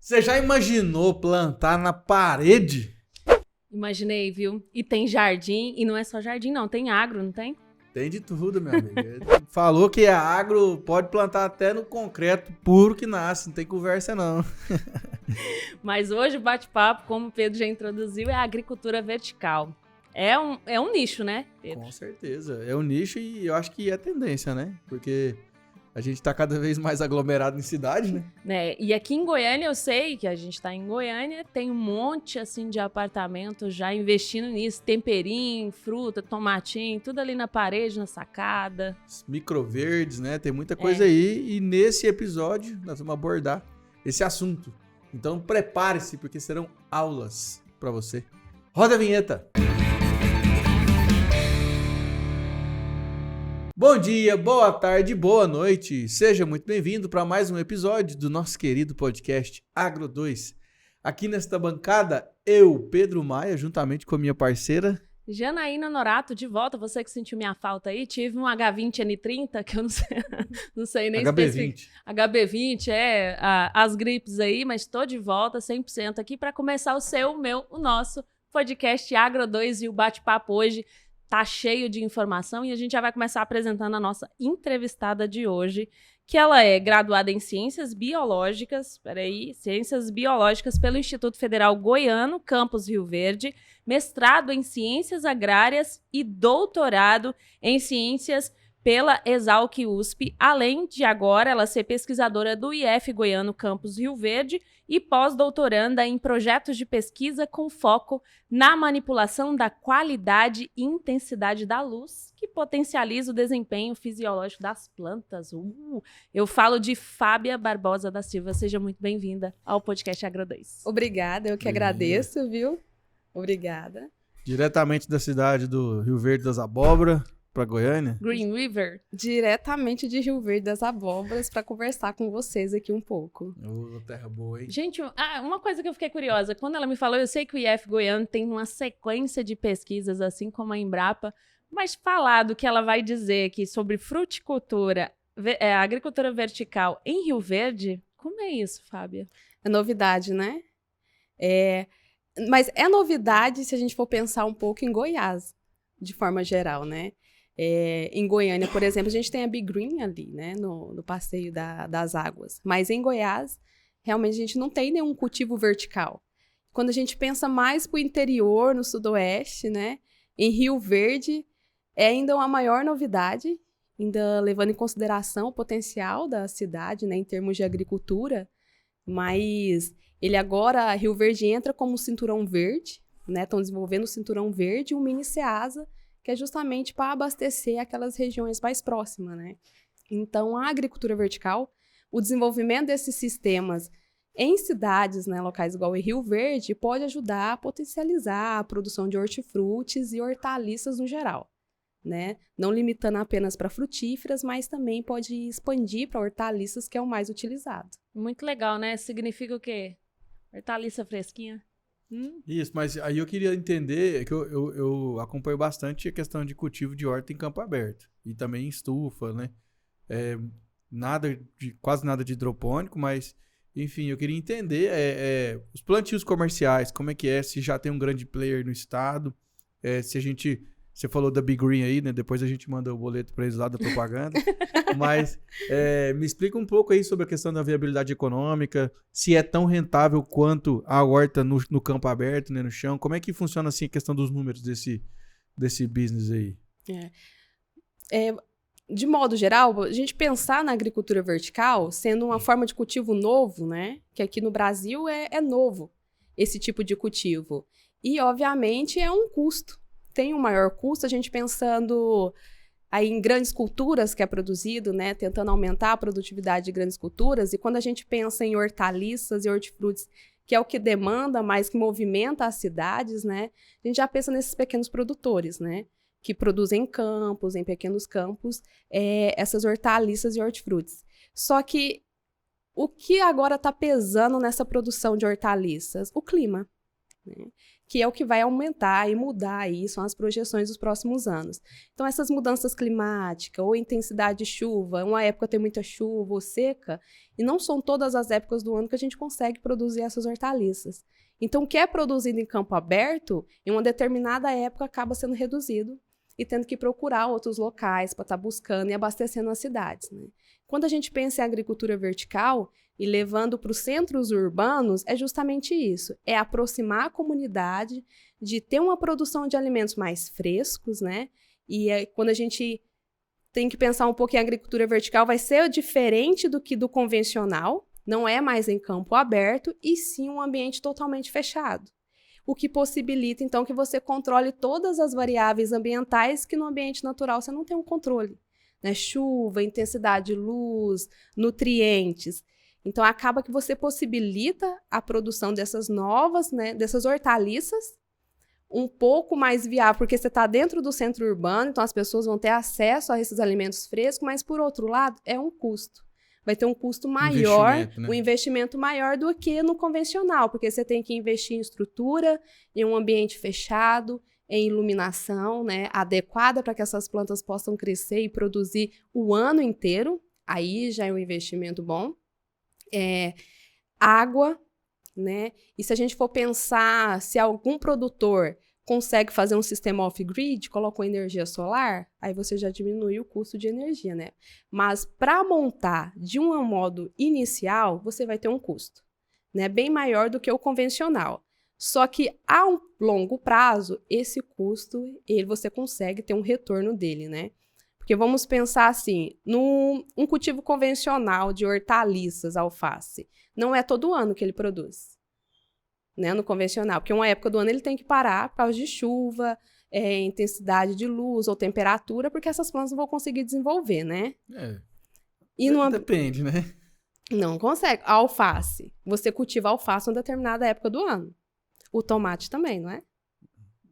Você já imaginou plantar na parede? Imaginei, viu? E tem jardim, e não é só jardim não, tem agro, não tem? Tem de tudo, meu amigo. Ele falou que a agro pode plantar até no concreto puro que nasce, não tem conversa não. Mas hoje o bate-papo, como o Pedro já introduziu, é a agricultura vertical. É um nicho, né, Pedro? Com certeza. É um nicho e eu acho que é tendência, né? Porque a gente tá cada vez mais aglomerado em cidade, né? E aqui em Goiânia, eu sei que a gente tá em Goiânia, tem um monte, assim, de apartamentos já investindo nisso. Temperinho, fruta, tomatinho, tudo ali na parede, na sacada. Microverdes, né? Tem muita coisa aí. E nesse episódio nós vamos abordar esse assunto. Então prepare-se, porque serão aulas pra você. Roda a vinheta! Bom dia, boa tarde, boa noite. Seja muito bem-vindo para mais um episódio do nosso querido podcast Agro 2. Aqui nesta bancada, eu, Pedro Maia, juntamente com a minha parceira Janaína Norato, de volta. Você que sentiu minha falta aí, tive um H20N30, que eu não sei nem HB20. HB20, as gripes aí, mas estou de volta 100% aqui para começar o nosso podcast Agro 2 e o bate-papo hoje tá cheio de informação e a gente já vai começar apresentando a nossa entrevistada de hoje, que ela é graduada em Ciências Biológicas, pelo Instituto Federal Goiano, campus Rio Verde, mestrado em Ciências Agrárias e doutorado em Ciências pela Exalc USP, além de agora ela ser pesquisadora do IF Goiano, campus Rio Verde, e pós-doutoranda em projetos de pesquisa com foco na manipulação da qualidade e intensidade da luz, que potencializa o desempenho fisiológico das plantas. Eu falo de Fábia Barbosa da Silva. Seja muito bem-vinda ao podcast Agro 2. Obrigada, eu que agradeço, viu? Obrigada. Diretamente da cidade do Rio Verde das Abóboras para Goiânia. Green River. Diretamente de Rio Verde das Abóboras para conversar com vocês aqui um pouco. Terra boa, hein? Gente, uma coisa que eu fiquei curiosa, quando ela me falou, eu sei que o IF Goiano tem uma sequência de pesquisas, assim como a Embrapa, mas falar do que ela vai dizer aqui sobre fruticultura, agricultura vertical em Rio Verde, como é isso, Fábia? É novidade, né? Mas é novidade se a gente for pensar um pouco em Goiás, de forma geral, né? Em Goiânia, por exemplo, a gente tem a Big Green ali, né? No passeio das águas. Mas em Goiás, realmente a gente não tem nenhum cultivo vertical. Quando a gente pensa mais para o interior, no sudoeste, né? Em Rio Verde, é ainda uma maior novidade, ainda levando em consideração o potencial da cidade, né? Em termos de agricultura. Mas ele agora, Rio Verde entra como cinturão verde, né? Estão desenvolvendo o cinturão verde e o mini Ceasa, que é justamente para abastecer aquelas regiões mais próximas, né? Então, a agricultura vertical, o desenvolvimento desses sistemas em cidades, né, locais igual em Rio Verde, pode ajudar a potencializar a produção de hortifrutis e hortaliças no geral, né? Não limitando apenas para frutíferas, mas também pode expandir para hortaliças, que é o mais utilizado. Muito legal, né? Significa o quê? Hortaliça fresquinha? Isso, mas aí eu queria entender, que eu acompanho bastante a questão de cultivo de horta em campo aberto. E também em estufa, né? Quase nada de hidropônico, mas, enfim, eu queria entender os plantios comerciais, como é que é, se já tem um grande player no estado, você falou da Big Green aí, né? Depois a gente manda o boleto para eles lá da propaganda. Mas me explica um pouco aí sobre a questão da viabilidade econômica, se é tão rentável quanto a horta no campo aberto, né, no chão. Como é que funciona assim a questão dos números desse business aí? De modo geral, a gente pensar na agricultura vertical sendo uma forma de cultivo novo, né? Que aqui no Brasil é novo esse tipo de cultivo. E, obviamente, é um custo. Tem um maior custo, a gente pensando aí em grandes culturas que é produzido, né, tentando aumentar a produtividade de grandes culturas, e quando a gente pensa em hortaliças e hortifrutis, que é o que demanda mais, que movimenta as cidades, né, a gente já pensa nesses pequenos produtores, né, que produzem em pequenos campos, essas hortaliças e hortifrutis. Só que o que agora está pesando nessa produção de hortaliças? O clima, né? que é o que vai aumentar e mudar aí, são as projeções dos próximos anos. Então, essas mudanças climáticas, ou intensidade de chuva, uma época tem muita chuva ou seca, e não são todas as épocas do ano que a gente consegue produzir essas hortaliças. Então, o que é produzido em campo aberto, em uma determinada época, acaba sendo reduzido e tendo que procurar outros locais para estar buscando e abastecendo as cidades, né? Quando a gente pensa em agricultura vertical e levando para os centros urbanos, é justamente isso, é aproximar a comunidade de ter uma produção de alimentos mais frescos, né? E quando a gente tem que pensar um pouco em agricultura vertical, vai ser diferente do que do convencional, não é mais em campo aberto, e sim um ambiente totalmente fechado. O que possibilita, então, que você controle todas as variáveis ambientais que no ambiente natural você não tem um controle, né? Chuva, intensidade de luz, nutrientes. Então, acaba que você possibilita a produção dessas novas, né, dessas hortaliças, um pouco mais viável, porque você está dentro do centro urbano, então as pessoas vão ter acesso a esses alimentos frescos, mas, por outro lado, é um custo. Vai ter um custo maior, Investimento, né? um investimento maior do que no convencional, porque você tem que investir em estrutura, em um ambiente fechado, em iluminação, né, adequada para que essas plantas possam crescer e produzir o ano inteiro. Aí já é um investimento bom. Água, né? E se a gente for pensar se algum produtor consegue fazer um sistema off-grid, colocou energia solar, aí você já diminui o custo de energia, né? Mas para montar de um modo inicial, você vai ter um custo, né? Bem maior do que o convencional. Só que a um longo prazo, esse custo, você consegue ter um retorno dele, né? Porque vamos pensar assim, num cultivo convencional de hortaliças, alface, não é todo ano que ele produz, né, no convencional, porque uma época do ano ele tem que parar por causa de chuva, intensidade de luz ou temperatura, porque essas plantas não vão conseguir desenvolver, né? Depende, né? Não consegue. A alface, você cultiva alface em uma determinada época do ano. O tomate também, não é?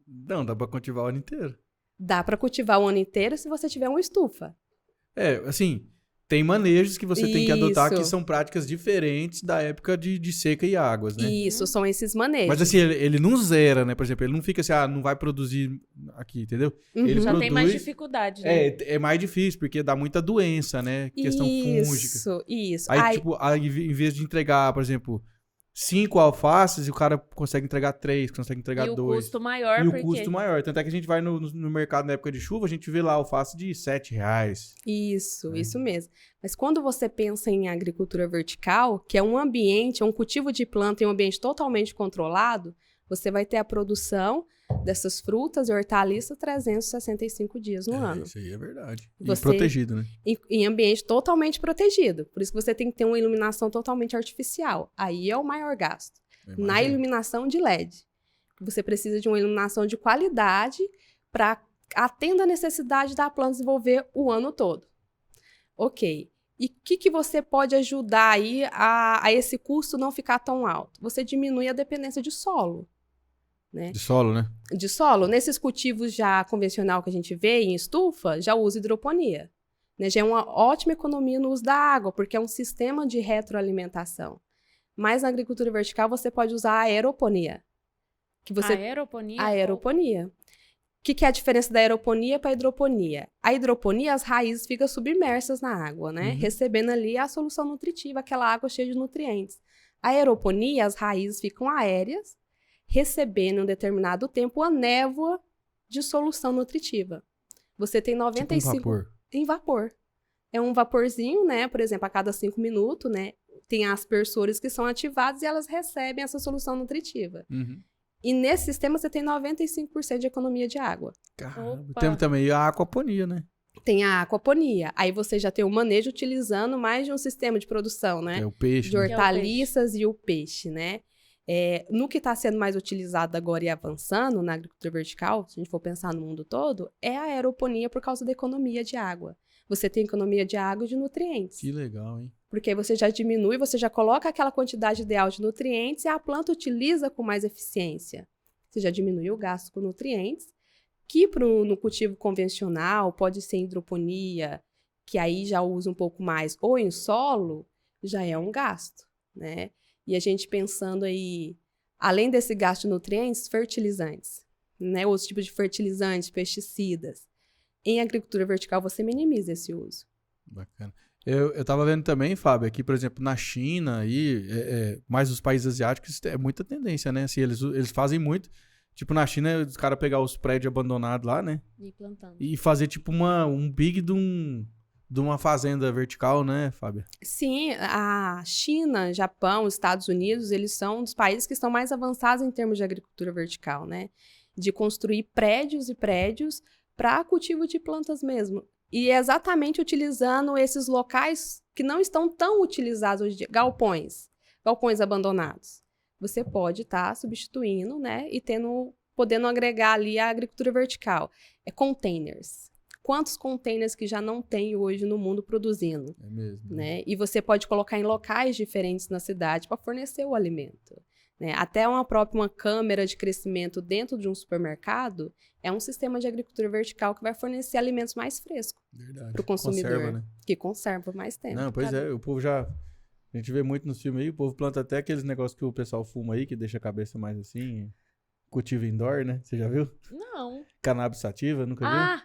Não, dá pra cultivar o ano inteiro. Dá para cultivar o ano inteiro se você tiver uma estufa. Assim, tem manejos que você tem que adotar Isso. que são práticas diferentes da época de seca e águas, né? Isso, são esses manejos. Mas assim, ele não zera, né? Por exemplo, ele não fica assim, não vai produzir aqui, entendeu? Ele Já tem mais produz... dificuldade, né? É mais difícil, porque dá muita doença, né? Questão fúngica. Isso. Aí, tipo, em vez de entregar, por exemplo, 5 alfaces, o cara consegue entregar 3, consegue entregar E o 2. custo maior, E porque... o custo maior. Tanto é que a gente vai no mercado na época de chuva, a gente vê lá alface de R$7. Isso mesmo. Mas quando você pensa em agricultura vertical, que é um ambiente, é um cultivo de planta em um ambiente totalmente controlado, você vai ter a produção dessas frutas e hortaliças 365 dias no ano. Isso aí é verdade. E Você- protegido, né? Em ambiente totalmente protegido. Por isso que você tem que ter uma iluminação totalmente artificial. Aí é o maior gasto. Na iluminação de LED. Você precisa de uma iluminação de qualidade para atender a necessidade da planta desenvolver o ano todo. Ok. E o que você pode ajudar aí a esse custo não ficar tão alto? Você diminui a dependência de solo. Né? De solo, né? De solo, nesses cultivos já convencional que a gente vê em estufa, já usa hidroponia. Né? Já é uma ótima economia no uso da água, porque é um sistema de retroalimentação. Mas na agricultura vertical você pode usar a aeroponia. Aeroponia? Aeroponia. O que é a diferença da aeroponia para a hidroponia? A hidroponia, as raízes ficam submersas na água, né? Recebendo ali a solução nutritiva, aquela água cheia de nutrientes. A aeroponia, as raízes ficam aéreas, recebendo em um determinado tempo a névoa de solução nutritiva. Você tem 95... Tipo um vapor. Em vapor. É um vaporzinho, né? Por exemplo, a cada 5 minutos, né? Tem aspersores que são ativados e elas recebem essa solução nutritiva. E nesse sistema você tem 95% de economia de água. Caramba. Opa. Temos também a aquaponia, né? Tem a aquaponia. Aí você já tem o manejo utilizando mais de um sistema de produção, né? É o peixe. De né? hortaliças e o peixe, né? No que está sendo mais utilizado agora e avançando na agricultura vertical, se a gente for pensar no mundo todo, é a aeroponia por causa da economia de água. Você tem economia de água e de nutrientes. Que legal, hein? Porque aí você já diminui, você já coloca aquela quantidade ideal de nutrientes e a planta utiliza com mais eficiência. Você já diminui o gasto com nutrientes, que no cultivo convencional pode ser hidroponia, que aí já usa um pouco mais, ou em solo, já é um gasto, né? E a gente pensando aí além desse gasto de nutrientes, fertilizantes, né? Outros tipos de fertilizantes, pesticidas. Em agricultura vertical, você minimiza esse uso. Bacana. Eu tava vendo também, Fábio, aqui, por exemplo, na China e mais os países asiáticos, é muita tendência, né? Assim, eles fazem muito. Tipo, na China, os caras pegar os prédios abandonados lá, né? E plantando. E fazer, tipo, um big de uma fazenda vertical, né, Fábio? Sim, a China, Japão, Estados Unidos, eles são um dos países que estão mais avançados em termos de agricultura vertical, né? De construir prédios e prédios para cultivo de plantas mesmo. E é exatamente utilizando esses locais que não estão tão utilizados hoje em dia, galpões abandonados. Você pode estar substituindo, né, e podendo agregar ali a agricultura vertical. Containers. Quantos containers que já não tem hoje no mundo produzindo? É mesmo. Né? E você pode colocar em locais diferentes na cidade para fornecer o alimento. Né? Até uma câmara de crescimento dentro de um supermercado é um sistema de agricultura vertical que vai fornecer alimentos mais frescos para o consumidor. Conserva, né? Que conserva mais tempo. Não, pois é, o povo já... A gente vê muito nos filmes aí, o povo planta até aqueles negócios que o pessoal fuma aí, que deixa a cabeça mais assim, cultivo indoor, né? Você já viu? Não. Cannabis sativa, nunca viu? Ah!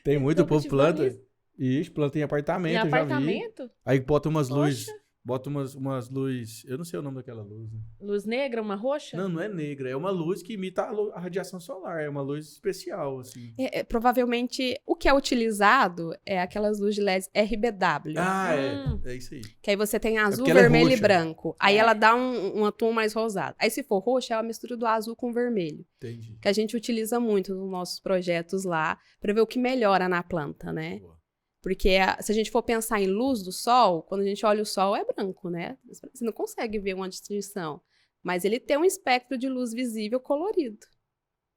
Tem muito, o povo planta. Isso. Ixi, planta em apartamento, Em eu já vi. apartamento? Aí bota umas luzes. Poxa. Bota umas luzes. Eu não sei o nome daquela luz. Né? Luz negra, uma roxa? Não é negra. É uma luz que imita a radiação solar. É uma luz especial, assim. Provavelmente, o que é utilizado é aquelas luzes de LED RBW. Ah, é isso aí. Que aí você tem azul, porque ela é vermelho e roxa. branco. Aí ela dá um tom mais rosado. Aí se for roxa, é uma mistura do azul com vermelho. Entendi. Que a gente utiliza muito nos nossos projetos lá, para ver o que melhora na planta, né? Boa. Porque se a gente for pensar em luz do sol, quando a gente olha o sol é branco, né? Você não consegue ver uma distinção. Mas ele tem um espectro de luz visível colorido.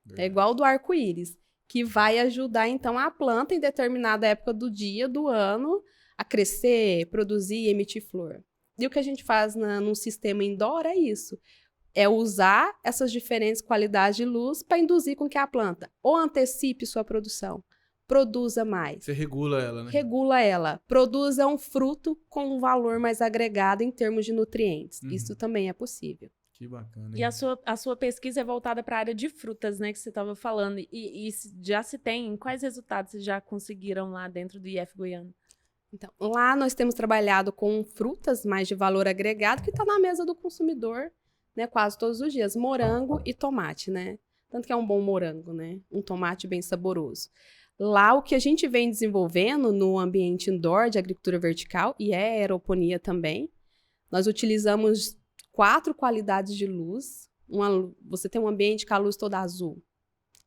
Verdade. É igual o do arco-íris, que vai ajudar, então, a planta em determinada época do dia, do ano, a crescer, produzir e emitir flor. E o que a gente faz num sistema indoor é isso. É usar essas diferentes qualidades de luz para induzir com que a planta ou antecipe sua produção, produza mais. Você regula ela, né? Regula ela. Produza um fruto com um valor mais agregado em termos de nutrientes. Uhum. Isso também é possível. Que bacana. E a sua pesquisa é voltada para a área de frutas, né, que você estava falando. E já se tem, quais resultados vocês já conseguiram lá dentro do IF Goiânia? Então, lá nós temos trabalhado com frutas mais de valor agregado que está na mesa do consumidor, né, quase todos os dias. Morango e tomate, né? Tanto que é um bom morango, né? Um tomate bem saboroso. Lá, o que a gente vem desenvolvendo no ambiente indoor de agricultura vertical, e é aeroponia também, nós utilizamos 4 qualidades de luz. Você tem um ambiente com a luz toda azul,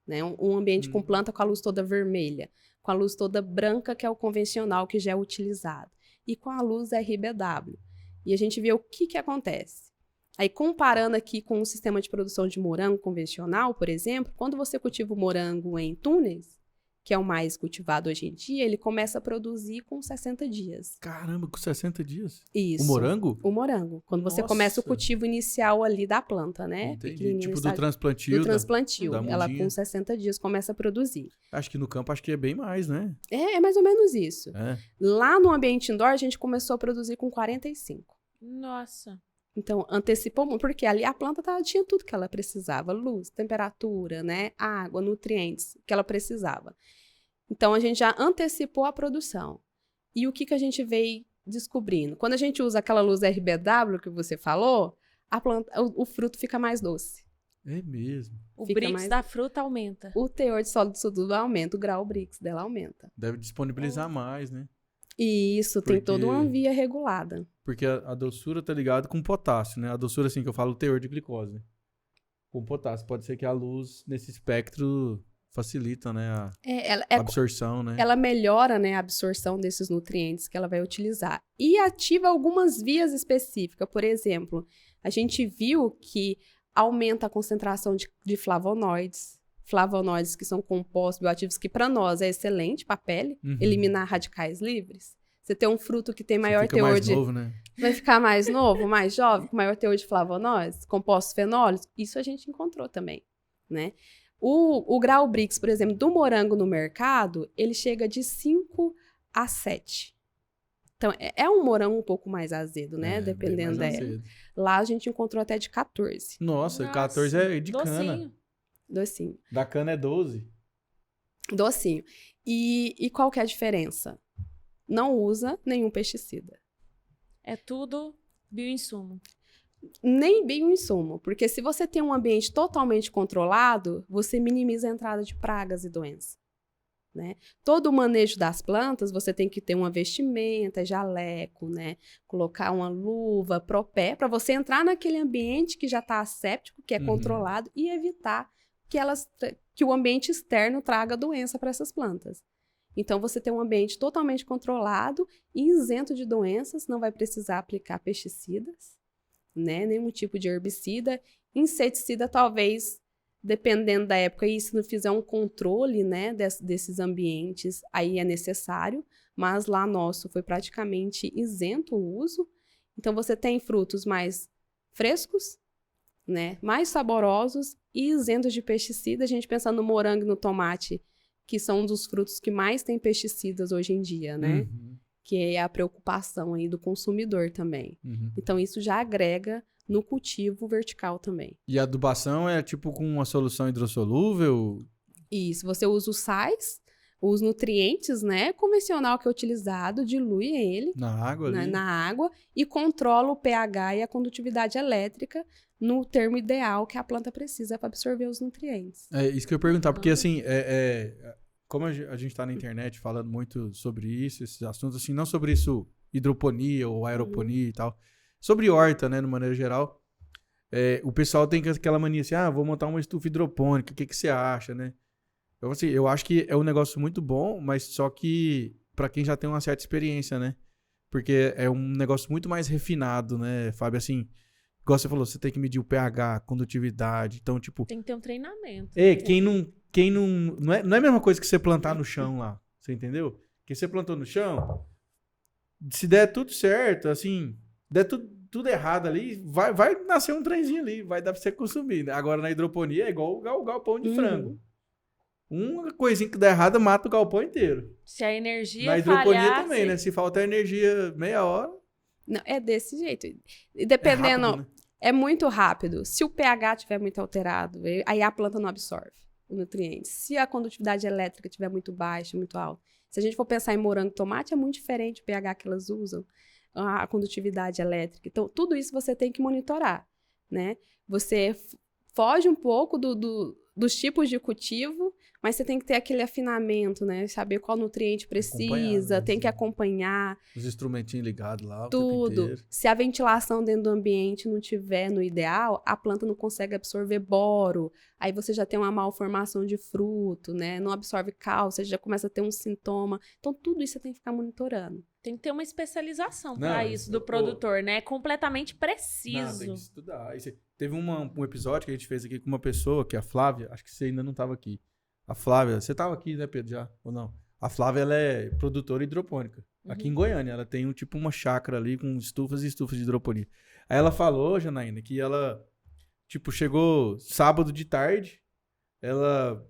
né? Um ambiente com planta com a luz toda vermelha, com a luz toda branca, que é o convencional, que já é utilizado, e com a luz RBW. E a gente vê o que acontece. Aí, comparando aqui com o sistema de produção de morango convencional, por exemplo, quando você cultiva o morango em túneis, que é o mais cultivado hoje em dia, ele começa a produzir com 60 dias. Caramba, com 60 dias? Isso. O morango? O morango. Quando você começa o cultivo inicial ali da planta, né? Entendi. Tipo do transplantio. Do transplantio. Da Ela mudinha. com 60 dias começa a produzir. Acho que no campo é bem mais, né? É mais ou menos isso. É. Lá no ambiente indoor, a gente começou a produzir com 45. Nossa. Então, antecipou muito, porque ali a planta tinha tudo que ela precisava. Luz, temperatura, né? Água, nutrientes que ela precisava. Então, a gente já antecipou a produção. E o que a gente veio descobrindo? Quando a gente usa aquela luz RBW que você falou, o fruto fica mais doce. É mesmo. O Fica Brix mais- da fruta aumenta. O teor de sólido soldado aumenta, o grau Brix dela aumenta. Deve disponibilizar mais, né? E isso tem Porque- toda uma via regulada. Porque a doçura tá ligado com potássio, né? A doçura, assim, que eu falo, o teor de glicose, né? Com potássio. Pode ser que a luz, nesse espectro, facilita, né? A absorção, né? Ela melhora, né, a absorção desses nutrientes que ela vai utilizar. E ativa algumas vias específicas. Por exemplo, a gente viu que aumenta a concentração de flavonoides. Flavonoides que são compostos bioativos que para nós é excelente para a pele, Uhum. eliminar radicais livres. Você tem um fruto que tem Você maior fica teor mais de... novo, né? Vai ficar mais novo, mais jovem, com maior teor de flavonoides, compostos fenólicos. Isso a gente encontrou também, né? O grau Brix, por exemplo, do morango no mercado, ele chega de 5 a 7. Então, é um morango um pouco mais azedo, né? Dependendo da época. Azedo. Lá a gente encontrou até de 14. Nossa, 14 é de cana. Docinho. Docinho. Da cana é 12. Docinho. E qual que é a diferença? Não usa nenhum pesticida. É tudo bioinsumo. Nem bioinsumo, porque se você tem um ambiente totalmente controlado, você minimiza a entrada de pragas e doenças, né? Todo o manejo das plantas, você tem que ter uma vestimenta, jaleco, né? Colocar uma luva, propé, para você entrar naquele ambiente que já está asséptico, que é controlado, e evitar que o ambiente externo traga doença para essas plantas. Então, você tem um ambiente totalmente controlado e isento de doenças, não vai precisar aplicar pesticidas, né? Nenhum tipo de herbicida. Inseticida, talvez, dependendo da época, e se não fizer um controle, né, desses ambientes, aí é necessário, mas lá nosso foi praticamente isento o uso. Então, você tem frutos mais frescos, né, mais saborosos e isentos de pesticida. A gente pensa no morango e no tomate, que são um dos frutos que mais tem pesticidas hoje em dia, né? Que é a preocupação aí do consumidor também. Então, isso já agrega no cultivo vertical também. E a adubação é tipo com uma solução hidrossolúvel? Isso, você usa os sais, os nutrientes, né, convencional que é utilizado, dilui ele Na água ali? na água e controla o pH e a condutividade elétrica no termo ideal que a planta precisa para absorver os nutrientes. É isso que eu ia perguntar, porque assim, como a gente tá na internet falando muito sobre isso, esses assuntos, assim, não sobre isso, hidroponia ou aeroponia e tal, sobre horta, né, de maneira geral, o pessoal tem aquela mania assim, vou montar uma estufa hidropônica, o que você acha, né? Então, assim, eu acho que é um negócio muito bom, mas só que para quem já tem uma certa experiência, né? Porque é um negócio muito mais refinado, né, Fábio? Assim, igual você falou, você tem que medir o pH, condutividade, então, tipo... Tem que ter um treinamento. Quem não... Não é a mesma coisa que você plantar no chão lá, você entendeu? Que você plantou no chão, se der tudo certo, assim, der tudo errado ali, vai nascer um trenzinho ali, vai dar pra você consumir, né? Agora na hidroponia é igual o galpão de frango. Uma coisinha que der errado mata o galpão inteiro. Se a energia na hidroponia falhar, também, né? Se faltar energia meia hora... Não, é desse jeito. E dependendo... rápido, né? É muito rápido. Se o pH estiver muito alterado, aí a planta não absorve o nutriente. Se a condutividade elétrica estiver muito baixa, muito alta. Se a gente for pensar em morango e tomate, é muito diferente o pH que elas usam, a condutividade elétrica. Então, tudo isso você tem que monitorar, né? Você foge um pouco dos tipos de cultivo, mas você tem que ter aquele afinamento, né? Saber qual nutriente precisa, tem que acompanhar. Os instrumentinhos ligados lá o tempo Tudo. inteiro. Se a ventilação dentro do ambiente não tiver no ideal, a planta não consegue absorver boro. Aí você já tem uma malformação de fruto, né? Não absorve cálcio, você já começa a ter um sintoma. Então, tudo isso você tem que ficar monitorando. tem que ter uma especialização para isso do produtor, né? É completamente preciso. Não, tem que estudar. Teve um episódio que a gente fez aqui com uma pessoa, que é a Flávia, acho que você ainda não estava aqui. A Flávia, você estava aqui, né, Pedro, já? Ou não? A Flávia, ela é produtora hidropônica. Aqui em Goiânia, ela tem uma chácara ali com estufas e estufas de hidroponia. Aí ela falou, Janaína, que ela, chegou sábado de tarde, ela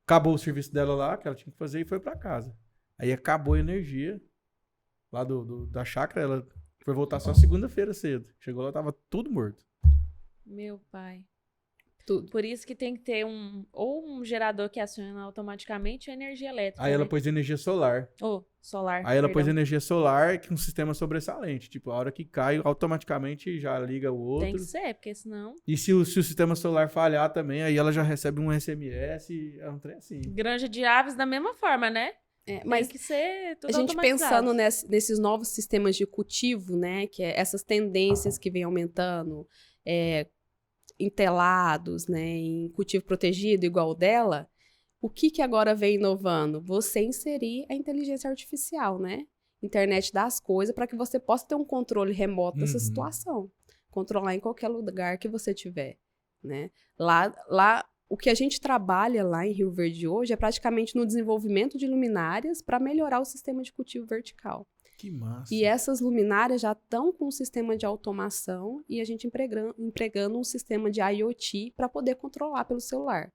acabou o serviço dela lá, que ela tinha que fazer, e foi para casa. Aí acabou a energia lá da chácara, ela foi voltar só segunda-feira cedo. Chegou lá, tava tudo morto. Meu pai. Tudo. Por isso que tem que ter um gerador que aciona automaticamente ou energia elétrica. Aí ela né? pôs energia solar. Solar. Aí ela pôs perdão. energia solar com um sistema sobressalente. Tipo, a hora que cai, automaticamente já liga o outro. Tem que ser, porque senão... E se o sistema solar falhar também, aí ela já recebe um SMS, é um trem assim. Granja de aves da mesma forma, né? Mas tem que ser tudo a gente automatizado. pensando nesses novos sistemas de cultivo, né? Que é essas tendências que vêm aumentando, entelados, né? Em cultivo protegido igual o dela, o que agora vem inovando? Você inserir a inteligência artificial, né? Internet das coisas, para que você possa ter um controle remoto dessa situação. Controlar em qualquer lugar que você tiver, né? Lá, o que a gente trabalha lá em Rio Verde hoje é praticamente no desenvolvimento de luminárias para melhorar o sistema de cultivo vertical. Que massa. E essas luminárias já estão com um sistema de automação e a gente empregando um sistema de IoT para poder controlar pelo celular.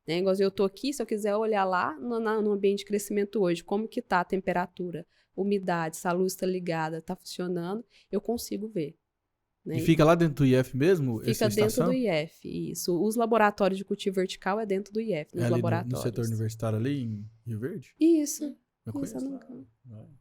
Né? Igual eu estou aqui, se eu quiser olhar lá no ambiente de crescimento hoje, como que está a temperatura, umidade, se a luz está ligada, está funcionando, eu consigo ver. Né? E fica lá dentro do IF mesmo? Fica essa dentro estação? do IF, isso. Os laboratórios de cultivo vertical é dentro do IF, nos Ali laboratórios. no setor universitário ali em Rio Verde? Isso. Eu Isso, conheço. nunca...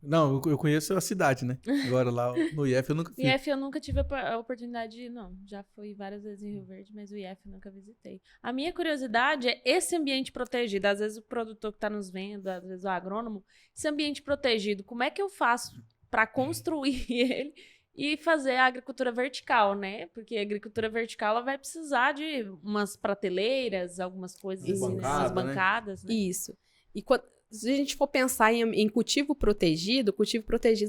Não, eu conheço a cidade, né? Agora lá no IF eu nunca fui. IF eu nunca tive a oportunidade de ir, não. Já fui várias vezes em Rio Verde, mas o IF eu nunca visitei. A minha curiosidade é esse ambiente protegido. Às vezes o produtor que está nos vendo, às vezes o agrônomo, esse ambiente protegido, como é que eu faço para construir ele e fazer a agricultura vertical, né? Porque a agricultura vertical ela vai precisar de umas prateleiras, algumas coisas, umas bancadas, né? Isso. E se a gente for pensar em cultivo protegido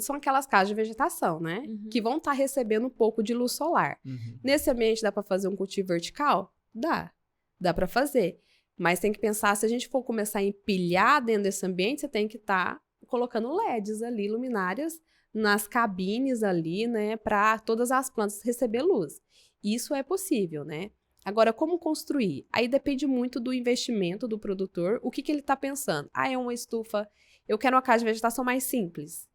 são aquelas casas de vegetação, né? Que vão estar recebendo um pouco de luz solar. Nesse ambiente dá para fazer um cultivo vertical? Dá para fazer. Mas tem que pensar, se a gente for começar a empilhar dentro desse ambiente, você tem que estar colocando LEDs ali, luminárias, nas cabines ali, né? Para todas as plantas receber luz. Isso é possível, né? Agora, como construir? Aí depende muito do investimento do produtor. O que ele está pensando? É uma estufa... Eu quero uma casa de vegetação mais simples,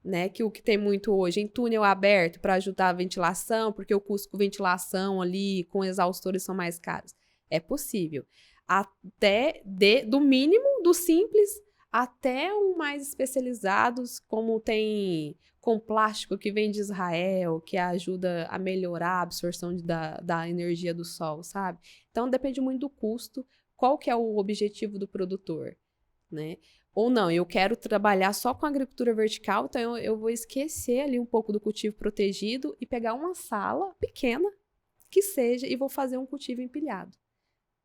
né? Que o que tem muito hoje em túnel aberto para ajudar a ventilação, porque o custo com ventilação ali, com exaustores são mais caros. É possível. Até do mínimo, do simples, até um mais especializados, como tem com plástico que vem de Israel, que ajuda a melhorar a absorção da energia do sol, sabe? Então, depende muito do custo, qual que é o objetivo do produtor, né? Ou não, eu quero trabalhar só com agricultura vertical, então eu vou esquecer ali um pouco do cultivo protegido e pegar uma sala pequena, que seja, e vou fazer um cultivo empilhado.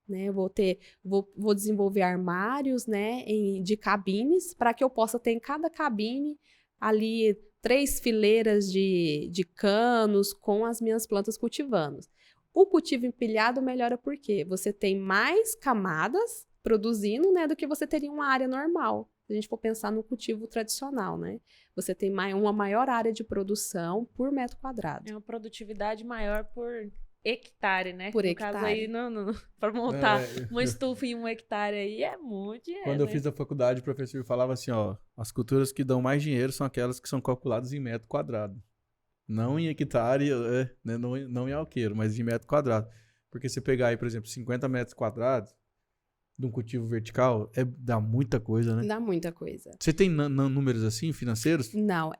Né, vou desenvolver armários, né, de cabines, para que eu possa ter em cada cabine ali 3 fileiras de canos com as minhas plantas cultivando. O cultivo empilhado melhora porque você tem mais camadas produzindo, né, do que você teria uma área normal. Se a gente for pensar no cultivo tradicional, né? Você tem uma maior área de produção por metro quadrado. É uma produtividade maior por hectare, né? Por no hectare. Caso aí, para montar uma estufa em 1 hectare aí é muito dinheiro. Quando eu fiz a faculdade, o professor falava assim, ó, as culturas que dão mais dinheiro são aquelas que são calculadas em metro quadrado. Não em hectare, né, não em alqueiro, mas em metro quadrado. Porque se pegar aí, por exemplo, 50 metros quadrados de um cultivo vertical, dá muita coisa, né? Dá muita coisa. Você tem números assim, financeiros? Não.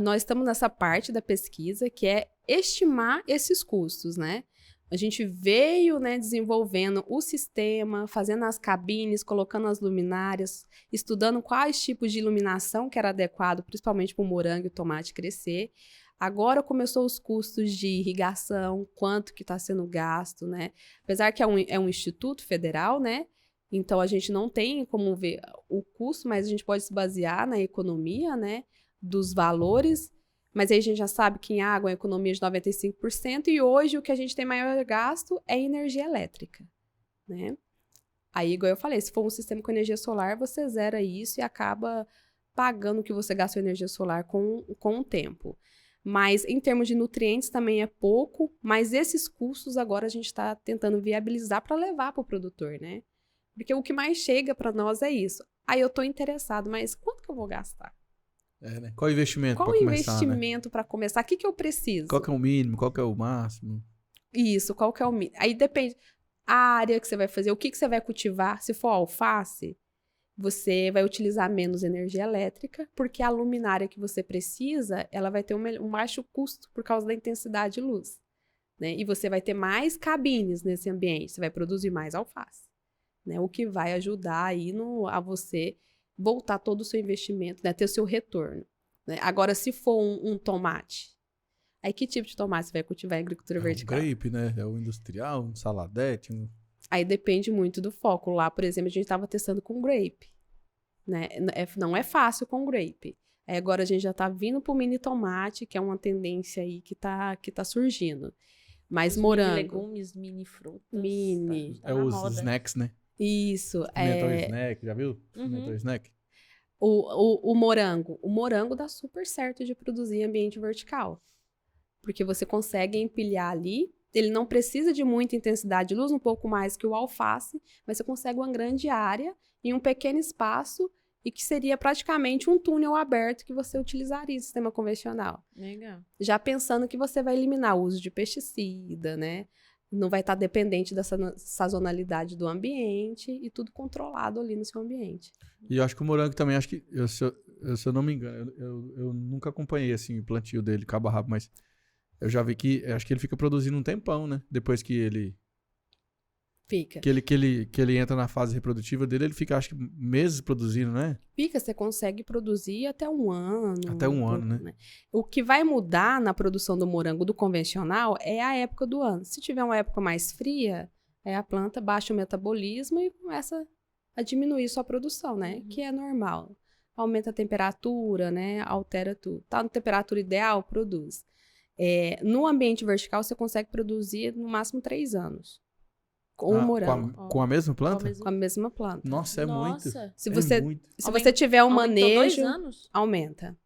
Nós estamos nessa parte da pesquisa que é estimar esses custos, né? A gente veio, né, desenvolvendo o sistema, fazendo as cabines, colocando as luminárias, estudando quais tipos de iluminação que era adequado, principalmente para o morango e o tomate crescer. Agora começou os custos de irrigação, quanto que está sendo gasto, né? Apesar que é um instituto federal, né? Então, a gente não tem como ver o custo, mas a gente pode se basear na economia, né? Dos valores. Mas aí a gente já sabe que em água é economia de 95%. E hoje o que a gente tem maior gasto é energia elétrica, né? Aí, igual eu falei, se for um sistema com energia solar, você zera isso e acaba pagando o que você gastou em energia solar com o tempo. Mas em termos de nutrientes também é pouco. Mas esses custos agora a gente está tentando viabilizar para levar para o produtor, né? Porque o que mais chega para nós é isso. Aí eu estou interessado, mas quanto que eu vou gastar? Né? Qual o investimento para começar? Qual o investimento para começar? O que eu preciso? Qual que é o mínimo? Qual que é o máximo? Isso, qual que é o mínimo? Aí depende a área que você vai fazer, o que você vai cultivar. Se for alface, você vai utilizar menos energia elétrica, porque a luminária que você precisa, ela vai ter um baixo custo por causa da intensidade de luz. Né? E você vai ter mais cabines nesse ambiente, você vai produzir mais alface. Né, o que vai ajudar aí a você voltar todo o seu investimento, né, ter o seu retorno. Né? Agora, se for um tomate, aí que tipo de tomate você vai cultivar em agricultura vertical? Um grape, né? É o industrial, um saladete. Aí depende muito do foco. Lá, por exemplo, a gente estava testando com grape. Né? Não é fácil com grape. Aí agora a gente já está vindo para o mini tomate, que é uma tendência aí que tá surgindo. Mas morango. Mini legumes, mini frutas. Mini. Tá os moda. snacks, né? Isso. Pimentão snack, já viu? Uhum. Pimentão snack. O morango. O morango dá super certo de produzir em ambiente vertical. Porque você consegue empilhar ali. Ele não precisa de muita intensidade de luz, um pouco mais que o alface, mas você consegue uma grande área em um pequeno espaço e que seria praticamente um túnel aberto que você utilizaria em sistema convencional. Legal. Já pensando que você vai eliminar o uso de pesticida, né? Não vai estar dependente da sazonalidade do ambiente e tudo controlado ali no seu ambiente. E eu acho que o morango também, acho que, se eu não me engano, eu nunca acompanhei assim, o plantio dele, cabo a rabo, mas eu já vi que, acho que ele fica produzindo um tempão, né? Depois que ele Fica. que ele entra na fase reprodutiva dele, ele fica, acho que, meses produzindo, né? Fica, você consegue produzir até um ano. Até um ano, né? O que vai mudar na produção do morango do convencional é a época do ano. Se tiver uma época mais fria, a planta baixa o metabolismo e começa a diminuir sua produção, né? Que é normal. Aumenta a temperatura, né? Altera tudo. Tá na temperatura ideal, produz. No ambiente vertical, você consegue produzir no máximo 3 anos. Com o morango. Com a mesma planta? Com a mesma planta. Nossa, é muito. Se você, muito. se você tiver um Aumentou manejo, 2 anos? aumenta.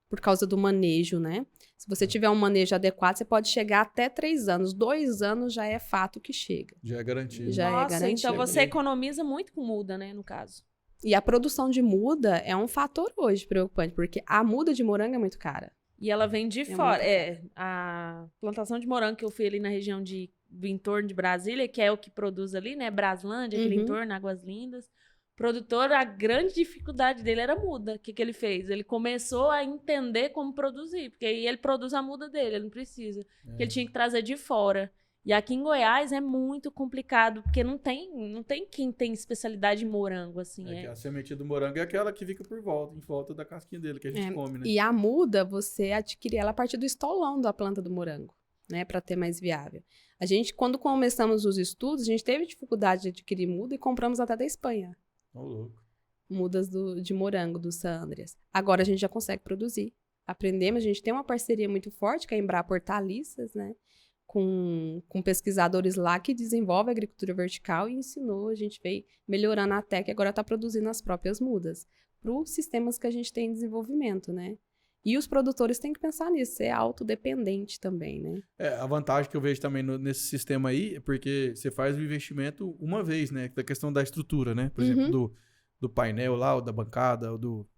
Por causa do manejo, né? Se você tiver um manejo adequado, você pode chegar até 3 anos. 2 anos já é fato que chega. Já é garantido. Já é Nossa, garantido. então você economiza muito com muda, né, no caso. E a produção de muda é um fator hoje preocupante, porque a muda de morango é muito cara. E ela vem de muito fora. cara. A plantação de morango que eu fui ali na região do entorno de Brasília, que é o que produz ali, né? Braslândia, aquele entorno, Águas Lindas. O produtor, a grande dificuldade dele era a muda. O que ele fez? Ele começou a entender como produzir, porque aí ele produz a muda dele, ele não precisa. Porque ele tinha que trazer de fora. E aqui em Goiás é muito complicado, porque não tem quem tem especialidade em morango, assim. Que a semente do morango é aquela que fica em volta da casquinha dele, que a gente come, né? E a muda, você adquire ela a partir do estolão da planta do morango, né? Para ter mais viável. A gente, quando começamos os estudos, a gente teve dificuldade de adquirir muda e compramos até da Espanha. Louco. Mudas de morango, do San Andreas. Agora a gente já consegue produzir. Aprendemos, a gente tem uma parceria muito forte com a Embrapa Hortaliças, né? Com pesquisadores lá que desenvolvem agricultura vertical e ensinou, a gente veio melhorando a técnica e agora está produzindo as próprias mudas para os sistemas que a gente tem em desenvolvimento, né? E os produtores têm que pensar nisso, ser autodependente também, né? A vantagem que eu vejo também nesse sistema aí é porque você faz o investimento uma vez, né? Da questão da estrutura, né? Por exemplo, do painel lá, ou da bancada, ou do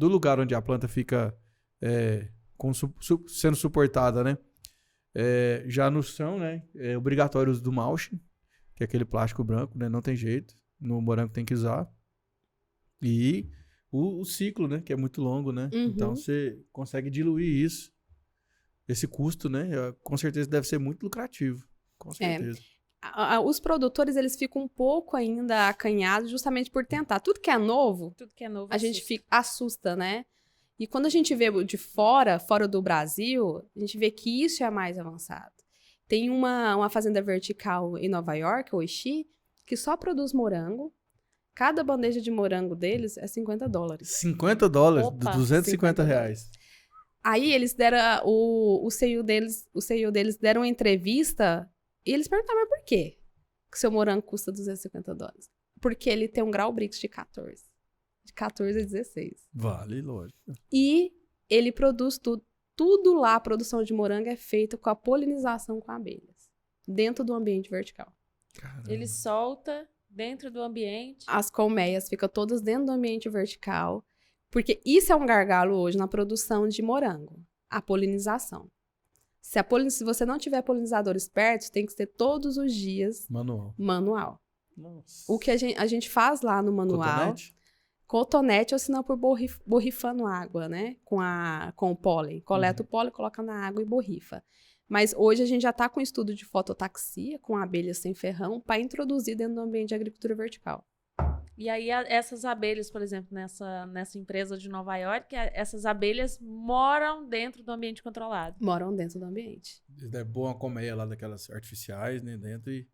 lugar onde a planta fica sendo suportada, né? Já no chão, né? É obrigatório o uso do mulch, que é aquele plástico branco, né? Não tem jeito. No morango tem que usar. E o ciclo, né? Que é muito longo, né? Então você consegue diluir isso. Esse custo, né? Com certeza deve ser muito lucrativo. Com certeza. Os produtores, eles ficam um pouco ainda acanhados justamente por tentar. Tudo que é novo, a gente assusta, né? E quando a gente vê de fora do Brasil, a gente vê que isso é mais avançado. Tem uma fazenda vertical em Nova York, o Oishi, que só produz morango. Cada bandeja de morango deles é $50. $50? Opa, R$250. Aí eles deram, o CEO deles deram uma entrevista e eles perguntaram, mas por quê que seu morango custa $250? Porque ele tem um grau Brix de 14. De 14 a 16. Vale, lógico. E ele produz tudo. Tudo lá, a produção de morango é feita com a polinização com abelhas. Dentro do ambiente vertical. Caramba. Ele solta dentro do ambiente. As colmeias ficam todas dentro do ambiente vertical. Porque isso é um gargalo hoje na produção de morango. A polinização. Se você não tiver polinizadores perto, tem que ser todos os dias manual. Nossa. O que a gente faz lá no manual... Cotonete ou senão por borrifando água, né? Com o pólen. Coleta o pólen, coloca na água e borrifa. Mas hoje a gente já está com estudo de fototaxia, com abelhas sem ferrão, para introduzir dentro do ambiente de agricultura vertical. E aí essas abelhas, por exemplo, nessa empresa de Nova York, essas abelhas moram dentro do ambiente controlado. Moram dentro do ambiente. É boa uma colmeia lá daquelas artificiais, né? Dentro e...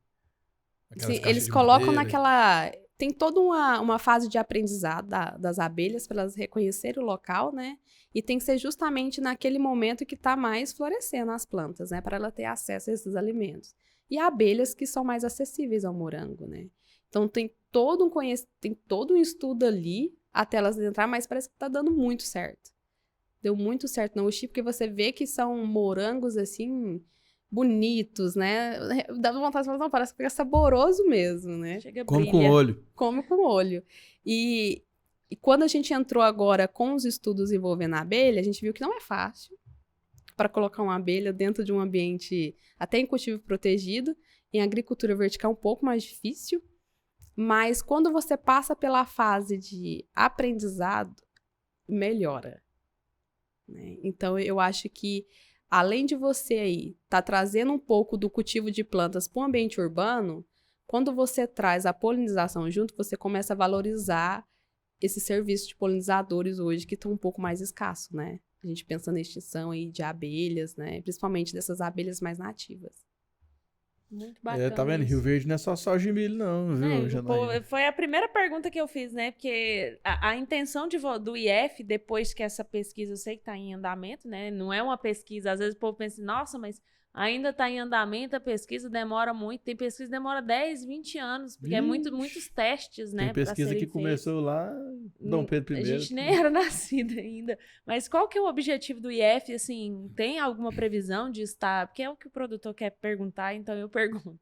Sim, eles colocam naquela... Tem toda uma fase de aprendizado das abelhas para elas reconhecerem o local, né? E tem que ser justamente naquele momento que está mais florescendo as plantas, né? Para ela ter acesso a esses alimentos. E abelhas que são mais acessíveis ao morango, né? Então tem todo um estudo ali até elas entrar, mas parece que está dando muito certo. Deu muito certo no Oishi, porque você vê que são morangos, assim... bonitos, né? Dá vontade de falar, não, parece que fica saboroso mesmo, né? Chega, Come brilha. com o olho. Come com o olho. E E quando a gente entrou agora com os estudos envolvendo a abelha, a gente viu que não é fácil para colocar uma abelha dentro de um ambiente até em cultivo protegido. Em agricultura vertical é um pouco mais difícil, mas quando você passa pela fase de aprendizado, melhora, né? Então, eu acho que, além de você aí tá trazendo um pouco do cultivo de plantas para o ambiente urbano, quando você traz a polinização junto, você começa a valorizar esse serviço de polinizadores hoje que estão um pouco mais escassos, né? A gente pensa na extinção aí de abelhas, né? Principalmente dessas abelhas mais nativas. Muito bacana. Tá vendo? Isso. Rio Verde não é só soja e milho, não, viu, Janaína? Foi a primeira pergunta que eu fiz, né? Porque a intenção do IF, depois que essa pesquisa, eu sei que está em andamento, né? Não é uma pesquisa, às vezes o povo pensa, nossa, mas ainda está em andamento, a pesquisa demora muito. Tem pesquisa que demora 10, 20 anos, porque muitos testes, né? Tem pesquisa que começou lá, Dom Pedro I. A gente nem era nascido ainda. Mas qual que é o objetivo do IF, assim, tem alguma previsão de estar... Porque é o que o produtor quer perguntar, então eu pergunto.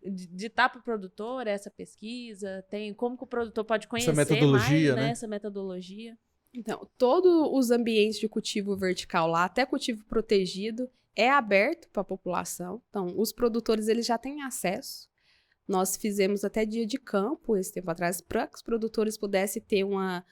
De estar para o produtor essa pesquisa, tem como que o produtor pode conhecer essa metodologia, mais, né? Essa metodologia. Então, todos os ambientes de cultivo vertical lá, até cultivo protegido, é aberto para a população. Então, os produtores eles já têm acesso. Nós fizemos até dia de campo esse tempo atrás para que os produtores pudessem ter uma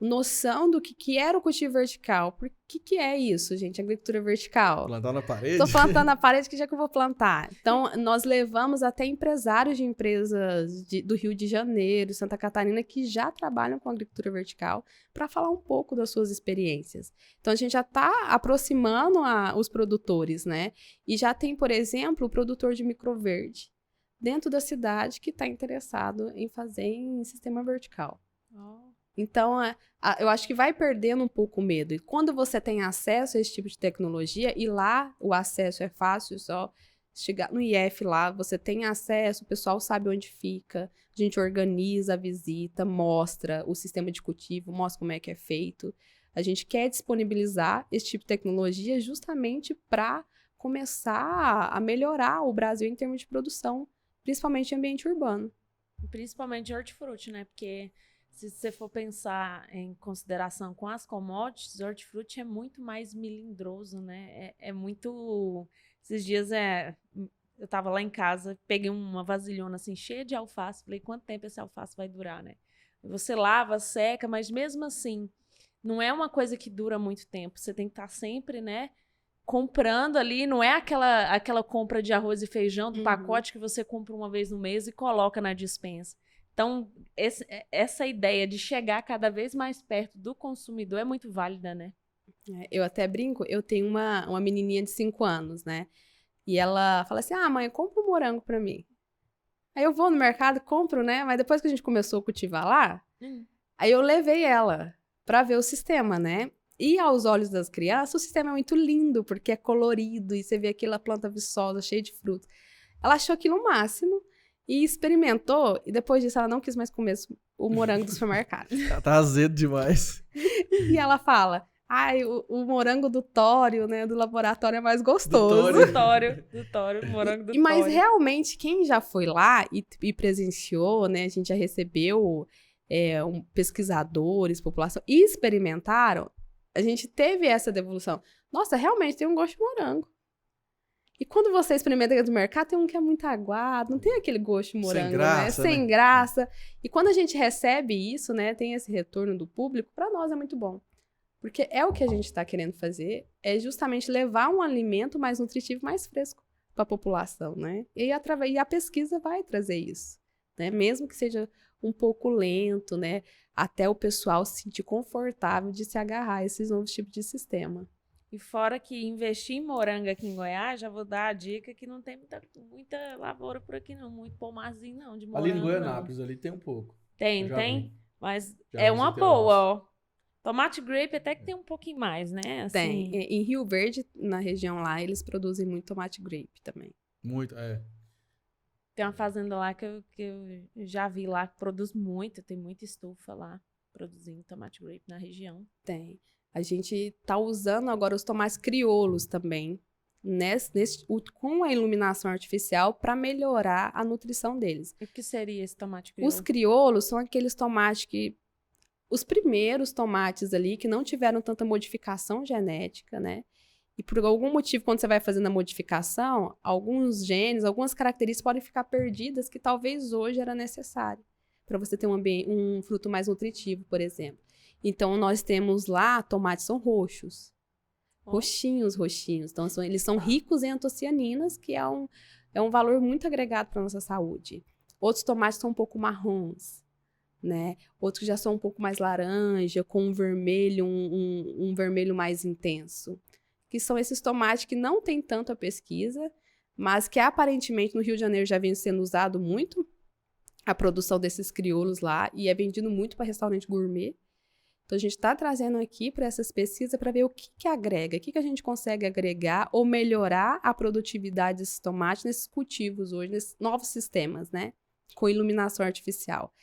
noção do que era o cultivo vertical. Por que é isso, gente? Agricultura vertical. Plantar na parede? Estou plantando na parede, que já que eu vou plantar. Então, nós levamos até empresários de empresas do Rio de Janeiro, Santa Catarina, que já trabalham com agricultura vertical, para falar um pouco das suas experiências. Então, a gente já está aproximando os produtores, né? E já tem, por exemplo, o produtor de microverde dentro da cidade que está interessado em fazer em sistema vertical. Então, eu acho que vai perdendo um pouco o medo. E quando você tem acesso a esse tipo de tecnologia, e lá o acesso é fácil, só chegar no IF lá, você tem acesso, o pessoal sabe onde fica, a gente organiza a visita, mostra o sistema de cultivo, mostra como é que é feito. A gente quer disponibilizar esse tipo de tecnologia justamente para começar a melhorar o Brasil em termos de produção, principalmente em ambiente urbano. Principalmente de hortifruti, né? Porque... se você for pensar em consideração com as commodities, o hortifruti é muito mais melindroso, né? É muito... Esses dias eu tava lá em casa, peguei uma vasilhona assim, cheia de alface, falei, quanto tempo esse alface vai durar, né? Você lava, seca, mas mesmo assim, não é uma coisa que dura muito tempo. Você tem que estar sempre, né, comprando ali, não é aquela compra de arroz e feijão do pacote que você compra uma vez no mês e coloca na despensa. Então, essa ideia de chegar cada vez mais perto do consumidor é muito válida, né? Eu até brinco, eu tenho uma menininha de 5 anos, né? E ela fala assim, mãe, compra um morango pra mim. Aí eu vou no mercado, compro, né? Mas depois que a gente começou a cultivar lá, aí eu levei ela pra ver o sistema, né? E aos olhos das crianças, o sistema é muito lindo, porque é colorido, e você vê aquela planta viçosa, cheia de frutos. Ela achou aquilo o máximo, e experimentou, e depois disso ela não quis mais comer o morango do supermercado. Tá azedo demais. E ela fala, o morango do Tório, né, do laboratório é mais gostoso. Do Tório, morango do Tório. Mas realmente, quem já foi lá e presenciou, né, a gente já recebeu pesquisadores, população, e experimentaram, a gente teve essa devolução. Nossa, realmente tem um gosto de morango. E quando você experimenta aqui do mercado, tem um que é muito aguado, não tem aquele gosto de morango, sem graça, né? Sem graça. E quando a gente recebe isso, né, tem esse retorno do público, para nós é muito bom. Porque é o que a gente está querendo fazer, é justamente levar um alimento mais nutritivo, mais fresco para a população, né? E a pesquisa vai trazer isso, né? Mesmo que seja um pouco lento, né? Até o pessoal se sentir confortável de se agarrar a esses novos tipos de sistema. E fora que investir em morango aqui em Goiás, já vou dar a dica que não tem muita lavoura por aqui não, muito pomarzinho não, de morango. Ali em Goianápolis, ali tem um pouco. Tem, vi. Mas Já é uma boa, ó. Tomate grape até que tem um pouquinho mais, né? Assim... Tem. Em Rio Verde, na região lá, eles produzem muito tomate grape também. Muito, Tem uma fazenda lá que eu já vi lá, que produz muito, tem muita estufa lá, produzindo tomate grape na região. Tem. A gente tá usando agora os tomates crioulos também, com a iluminação artificial, para melhorar a nutrição deles. E o que seria esse tomate crioulo? Os crioulos são aqueles tomates que os primeiros tomates ali que não tiveram tanta modificação genética, né? E por algum motivo, quando você vai fazendo a modificação, alguns genes, algumas características podem ficar perdidas que talvez hoje era necessário para você ter um fruto mais nutritivo, por exemplo. Então, nós temos lá, tomates são roxos. Roxinhos. Então, eles são ricos em antocianinas, que é um valor muito agregado para a nossa saúde. Outros tomates são um pouco marrons, né? Outros já são um pouco mais laranja, com um vermelho, um vermelho mais intenso. Que são esses tomates que não tem tanta pesquisa, mas que aparentemente no Rio de Janeiro já vem sendo usado muito a produção desses crioulos lá e é vendido muito para restaurante gourmet. Então a gente está trazendo aqui para essas pesquisas para ver o que agrega, o que a gente consegue agregar ou melhorar a produtividade desses tomates nesses cultivos hoje, nesses novos sistemas, né? Com iluminação artificial.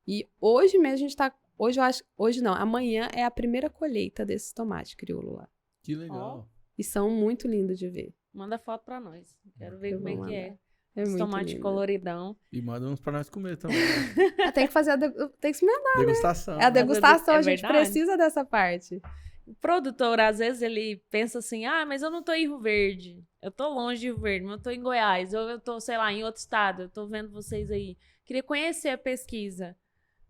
E hoje mesmo a gente está... Hoje não, amanhã é a primeira colheita desses tomates crioulo lá. Que legal. E são muito lindos de ver. Manda foto pra nós. Quero ver como é que é. É Esse muito tomate lindo. coloridão. E manda uns pra nós comer também. Né? Tem que fazer tem que experimentar. Degustação. É a degustação, É a gente verdade. precisa dessa parte. O produtor, às vezes, ele pensa assim, mas eu não tô em Rio Verde. Eu tô longe de Rio Verde, mas eu tô em Goiás. Ou eu tô, sei lá, em outro estado. Eu tô vendo vocês aí. Queria conhecer a pesquisa.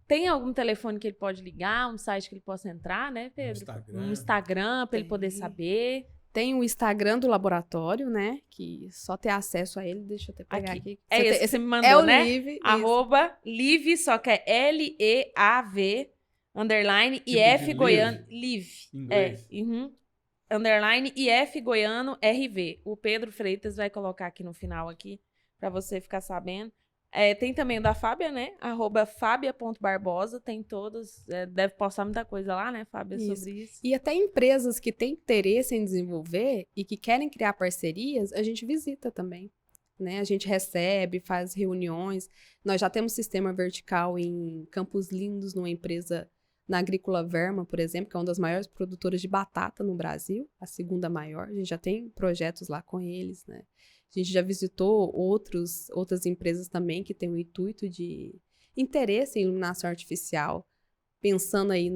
Tem algum telefone que ele pode ligar? Um site que ele possa entrar, né, Pedro? Um Instagram pra ele poder saber. Tem o Instagram do laboratório, né? Que só ter acesso a ele, deixa eu até pegar aqui. É esse que você me mandou, é o né? Live, @Live, só que é LEAV, underline, Tipo IF de Goiano, live? Live. Inglês. Underline, IF Goiano, RV. O Pedro Freitas vai colocar aqui no final, aqui, pra você ficar sabendo. Tem também o da Fábia, né? @Fabia.barbosa, tem todos. Deve postar muita coisa lá, né, Fábia, sobre isso. E até empresas que têm interesse em desenvolver e que querem criar parcerias, a gente visita também. Né? A gente recebe, faz reuniões. Nós já temos sistema vertical em Campos Lindos, numa empresa na Agrícola Verma, por exemplo, que é uma das maiores produtoras de batata no Brasil, a segunda maior. A gente já tem projetos lá com eles, né? A gente já visitou outras empresas também que têm o intuito de interesse em iluminação artificial, pensando aí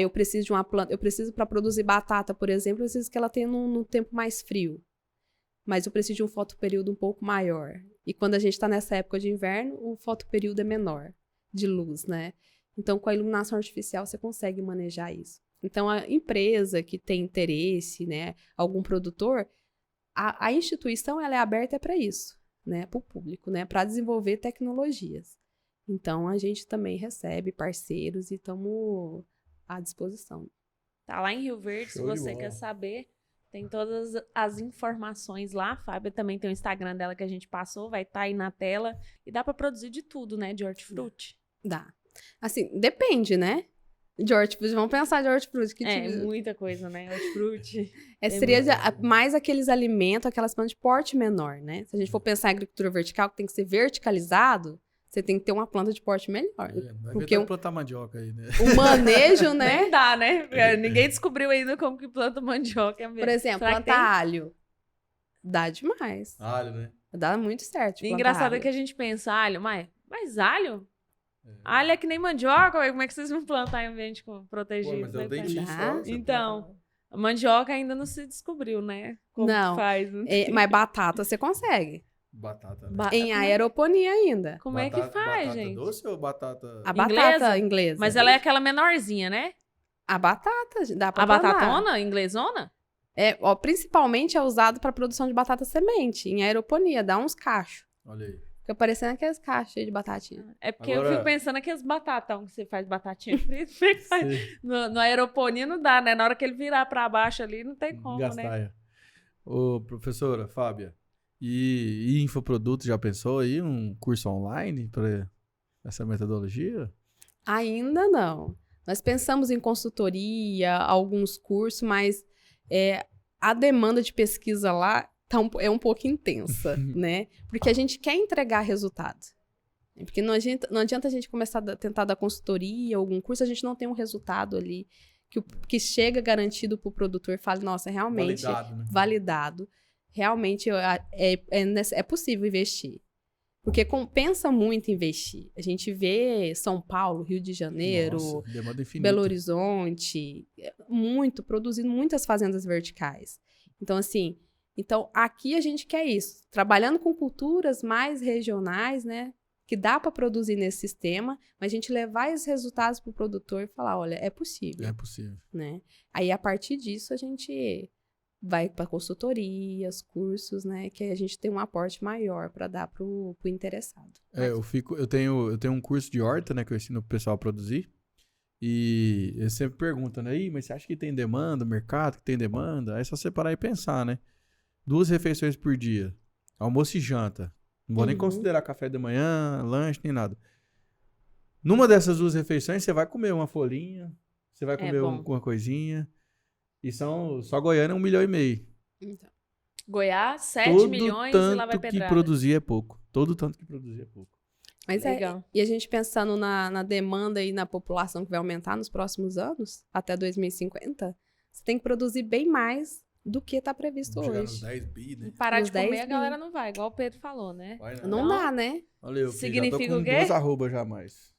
eu preciso de uma planta, eu preciso para produzir batata, por exemplo, eu preciso que ela tenha num tempo mais frio, mas eu preciso de um fotoperíodo um pouco maior. E quando a gente está nessa época de inverno, o fotoperíodo é menor de luz, né? Então, com a iluminação artificial, você consegue manejar isso. Então, a empresa que tem interesse, né, algum produtor, a instituição ela é aberta para isso, né, para o público, né, para desenvolver tecnologias. Então, a gente também recebe parceiros e estamos à disposição. Tá lá em Rio Verde, se você quer saber, tem todas as informações lá. A Fábia também tem o Instagram dela que a gente passou, vai estar aí na tela. E dá para produzir de tudo, né, de hortifruti? Dá. Assim, depende, né? De hortifruti, vamos pensar de hortifruti. Muita coisa, né? Hortifruti. Seria mais aqueles alimentos, aquelas plantas de porte menor, né? Se a gente for pensar em agricultura vertical, que tem que ser verticalizado, você tem que ter uma planta de porte melhor. Porque plantar mandioca aí, né? O manejo, né? Nem dá, né? Ninguém descobriu ainda como que planta mandioca mesmo. Por exemplo, plantar alho. Dá demais. Alho, né? Dá muito certo. Engraçado é que a gente pensa, alho, mas alho? Alho é que nem mandioca, como é que vocês vão plantar em ambiente protegido? Mas é o dentinho só. Então, a mandioca ainda não se descobriu, né? Como não. Que faz. Mas batata você consegue. Batata, né? Em aeroponia ainda. Como é que faz, Batata gente? doce ou batata... A batata inglesa. Mas ela é aquela menorzinha, né? A batata, dá pra A batatona, inglesona? Principalmente é usado para produção de batata semente, em aeroponia, dá uns cachos. Olha aí. Fica parecendo aqueles cachos aí de batatinha. É porque eu fico pensando aqueles batatão que você faz batatinha frita. No aeroponia não dá, né? Na hora que ele virar pra baixo ali, não tem como, né? Ô, professora Fábia, e infoproduto, já pensou aí um curso online para essa metodologia? Ainda não. Nós pensamos em consultoria, alguns cursos, mas a demanda de pesquisa lá é um pouco intensa, né? Porque a gente quer entregar resultado. Porque não adianta a gente começar a tentar dar consultoria, algum curso, a gente não tem um resultado ali que chega garantido para o produtor e fale, nossa, realmente validado, né? Validado. Realmente é possível investir. Porque compensa muito investir. A gente vê São Paulo, Rio de Janeiro, Nossa, demanda infinita. Belo Horizonte, produzindo muitas fazendas verticais. Então, assim, aqui a gente quer isso. Trabalhando com culturas mais regionais, né? Que dá para produzir nesse sistema, mas a gente levar esses resultados para o produtor e falar, olha, é possível. É possível. Né? Aí, a partir disso, a gente vai para consultorias, cursos, né? Que a gente tem um aporte maior para dar pro interessado. Eu tenho um curso de horta, né? Que eu ensino o pessoal a produzir. E eu sempre pergunto, né? Mas você acha que tem demanda, mercado que tem demanda? Aí é só você parar e pensar, né? 2 refeições por dia. Almoço e janta. Não vou nem considerar café da manhã, lanche, nem nada. Numa dessas 2 refeições, você vai comer uma folhinha, você vai comer uma coisinha. E só Goiânia é 1,5 milhão. Então. Goiás, 7 milhões e lá vai pedrada. Todo tanto que produzir é pouco. Todo tanto que produzir é pouco. Mas e a gente pensando na demanda e na população que vai aumentar nos próximos anos, até 2050, você tem que produzir bem mais do que está previsto Chegar hoje. nos 10 bi, né? Parar Nos de comer, 10 a galera não vai, igual o Pedro falou, né? Não dá, né? Olha eu, Significa já tô com o quê? 2 arrobas já mais.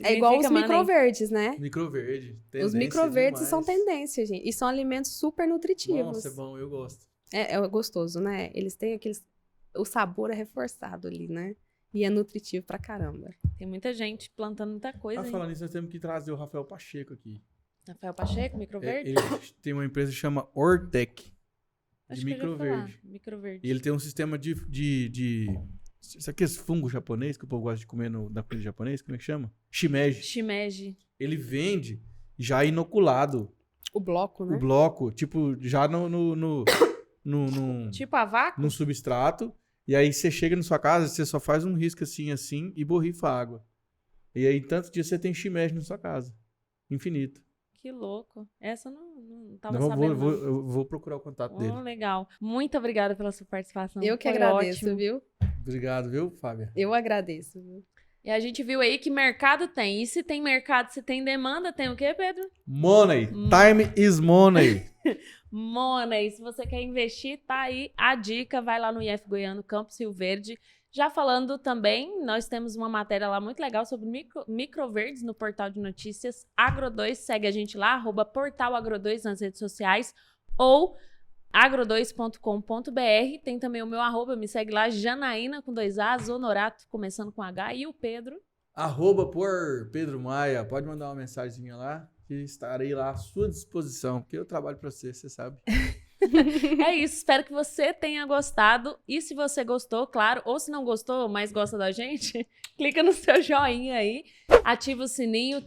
É igual os Significa, microverdes, né? Microverde. Os microverdes são tendência, gente. E são alimentos super nutritivos. Nossa, é bom, eu gosto. É gostoso, né? Eles têm o sabor é reforçado ali, né? E é nutritivo pra caramba. Tem muita gente plantando muita coisa. Falando nisso, nós temos que trazer o Rafael Pacheco aqui. Rafael Pacheco, microverde? Ele tem uma empresa que chama Ortec. Acho De que eu já ouvi microverde. falar. Microverde. E ele tem um sistema de isso aqui é esse fungo japonês que o povo gosta de comer na comida japonesa? Como é que chama? Shimeji. Ele vende já inoculado. O bloco, né? O bloco, tipo, já no Tipo a vácuo? no substrato. E aí você chega na sua casa, você só faz um risco assim e borrifa a água. E aí, tantos dias você tem shimeji na sua casa. Infinito. Que louco. Essa eu não tava Não, sabendo. eu vou procurar o contato dele. Legal. Muito obrigada pela sua participação. Eu que Foi agradeço, ótimo. viu? Obrigado, viu, Fábia? Eu agradeço, viu? E a gente viu aí que mercado tem. E se tem mercado, se tem demanda, tem o quê, Pedro? Money. Time is money. Money. Se você quer investir, tá aí a dica. Vai lá no IF Goiano, Campus Rio Verde. Já falando também, nós temos uma matéria lá muito legal sobre microverdes no portal de notícias Agro2. Segue a gente lá, @portalagro2 nas redes sociais ou agro2.com.br. Tem também o meu @, me segue lá, Janaína com 2 As, Honorato começando com H e o Pedro. @por Pedro Maia. Pode mandar uma mensagenzinha lá que estarei lá à sua disposição, porque eu trabalho para você sabe. É isso, espero que você tenha gostado. E se você gostou, claro, ou se não gostou, mas gosta da gente, clica no seu joinha aí, ativa o sininho.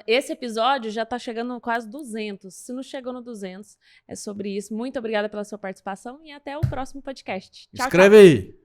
Esse episódio já tá chegando quase 200. Se não chegou no 200, é sobre isso. Muito obrigada pela sua participação e até o próximo podcast. Tchau, Escreve aí!